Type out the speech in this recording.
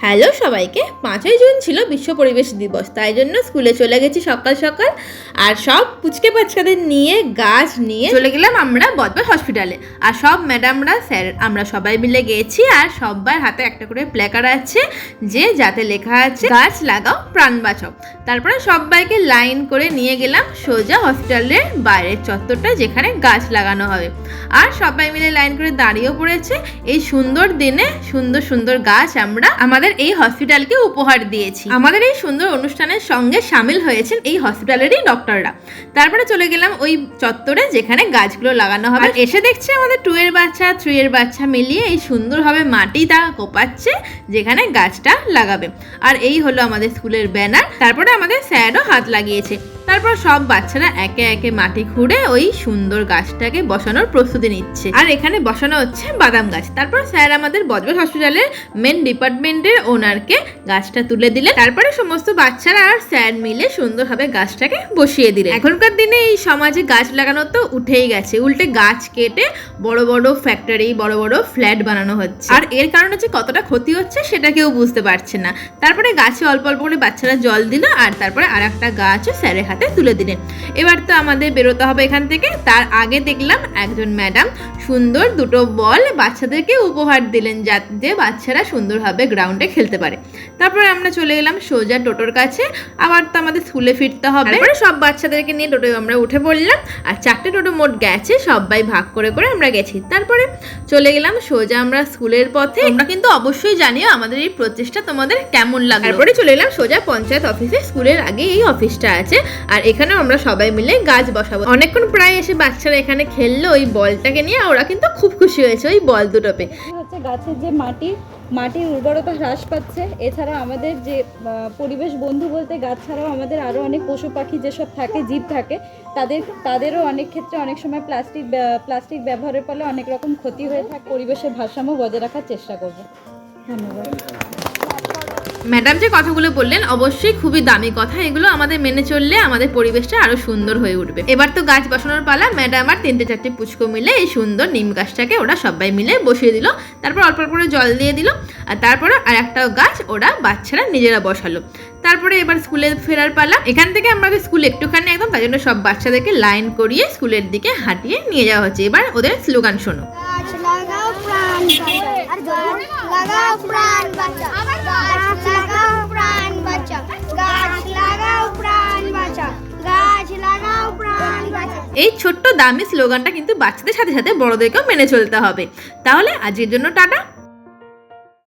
Hello সবাইকে। 5ই June ছিল বিশ্ব পরিবেশ দিবস, তাই জন্য স্কুলে চলে গেছি সকাল সকাল। আর সব পুচকে বাচ্চাদের নিয়ে গাছ নিয়ে চলে গেলাম আমরা বজবজ হসপিটালে। আর সব ম্যাডামরা স্যার আমরা সবাই মিলে গেছি। আর সবার হাতে একটা করে প্ল্যাকার্ড আছে যাতে লেখা আছে গাছ লাগাও প্রাণ বাঁচাও। তারপরে সবাইকে লাইন করে নিয়ে গেলাম সোজা হসপিটালের বাইরের চত্বরটা যেখানে গাছ লাগানো হবে। আর সবাই মিলে লাইন করে দাঁড়িয়েও পড়েছে। এই সুন্দর দিনে সুন্দর সুন্দর গাছ আমরা আমাদের এই হসপিটালকে উপহার দিয়েছি। আমাদের এই সুন্দর অনুষ্ঠানের সঙ্গে সামিল হয়েছেন এই হসপিটালেরই ডক্টররা। তারপরে চলে গেলাম ওই চত্বরে যেখানে গাছগুলো লাগানো হবে। এসে দেখছি আমাদের 2 এর বাচ্চা 3 এর বাচ্চা মিলিয়ে এই সুন্দরভাবে মাটিটা কোপাচ্ছে যেখানে গাছটা লাগাবে। আর এই হলো আমাদের স্কুলের ব্যানার। তারপরে আমাদের স্যারও হাত লাগিয়েছে। তারপর সব বাচ্চারা একে একে মাটি খুঁড়ে ওই সুন্দর গাছটাকে বসানোর প্রস্তুতি নিচ্ছে। আর এখানে বসানো হচ্ছে বাদাম গাছ। তারপর স্যার আমাদের বজবজ হসপিটালের মেন ডিপার্টমেন্টের ওনারকে গাছটা তুলে দিলে তারপরে সমস্ত বাচ্চারা আর স্যার মিলে সুন্দরভাবে গাছটাকে বসিয়ে দিলে। এখনকার দিনে এই সমাজে গাছ লাগানো তো উঠেই গেছে, উল্টে গাছ কেটে বড় বড় ফ্যাক্টরি বড় বড় ফ্ল্যাট বানানো হচ্ছে। আর এর কারণে যে কতটা ক্ষতি হচ্ছে সেটা কেউ বুঝতে পারছে না। তারপরে গাছে অল্প অল্প করে বাচ্চারা জল দিল আর তারপরে আর একটা গাছও স্যারের হাতে তুলে দিলেন। এবার তো আমাদের বেরোতে হবে এখান থেকে। তার আগে দেখলাম একজন ম্যাডাম সুন্দর 2টো বল বাচ্চাদেরকে উপহার দিলেন যাতে বাচ্চারা সুন্দরভাবে গ্রাউন্ডে খেলতে পারে। তারপরে আমরা চলে গেলাম সোজা টোটোর কাছে। আবার তো আমাদের স্কুলে ফিরতে হবে। তারপরে সব বাচ্চাদেরকে নিয়ে টোটোয় আমরা উঠে পড়লাম। আর 4টে টোটো মোট গেছে, সবাই ভাগ করে করে আমরা গেছি। তারপরে চলে গেলাম সোজা আমরা স্কুলের পথে। আমরা কিন্তু অবশ্যই জানিও আমাদের এই প্রচেষ্টা তোমাদের কেমন লাগে। তারপরে চলে গেলাম সোজা পঞ্চায়েত অফিসে। স্কুলের আগে এই অফিসটা আছে আর এখানেও আমরা সবাই মিলে গাছ বসাবো। অনেকক্ষণ প্রায় এসে বাচ্চারা এখানে খেললো ওই বলটাকে নিয়ে। ওরা কিন্তু খুব খুশি হয়েছে ওই বল দুটো পেয়ে। হচ্ছে গাছের যে মাটির উর্বরতা হ্রাস পাচ্ছে। এছাড়া আমাদের যে পরিবেশ বন্ধু বলতে গাছ ছাড়াও আমাদের আরও অনেক পশু পাখি যেসব থাকে জীব থাকে তাদেরও অনেক ক্ষেত্রে অনেক সময় প্লাস্টিক ব্যবহারের ফলে অনেক রকম ক্ষতি হয়ে থাকে। পরিবেশের ভারসাম্য বজায় রাখার চেষ্টা করব। ধন্যবাদ। ম্যাডাম যে কথাগুলো বললেন অবশ্যই খুবই দামি কথা। এগুলো আমাদের মেনে চললে আমাদের পরিবেশটা আরো সুন্দর হয়ে উঠবে। এবার তো গাছ বসানোর পালা। ম্যাডাম আর 3টে-4টে পুচকো মিলে এই সুন্দর নিম গাছটাকে ওরা সবাই মিলে বসিয়ে দিল। তারপর অল্প অল্প করে জল দিয়ে দিল। আর তারপরে আর একটা গাছ ওরা বাচ্চারা নিজেরা বসালো। তারপরে এবার স্কুলে ফেরার পালা। এখান থেকে আমাদের স্কুল একটুখানি একদম, তাই জন্য সব বাচ্চাদেরকে লাইন করিয়ে স্কুলের দিকে হাঁটিয়ে নিয়ে যাওয়া হচ্ছে। এবার ওদের স্লোগান শোনো। এই ছোট্ট দামি স্লোগানটা কিন্তু বাচ্চাদের সাথে সাথে বড়দেরকেও মেনে চলতে হবে। তাহলে আজকের জন্য টাটা।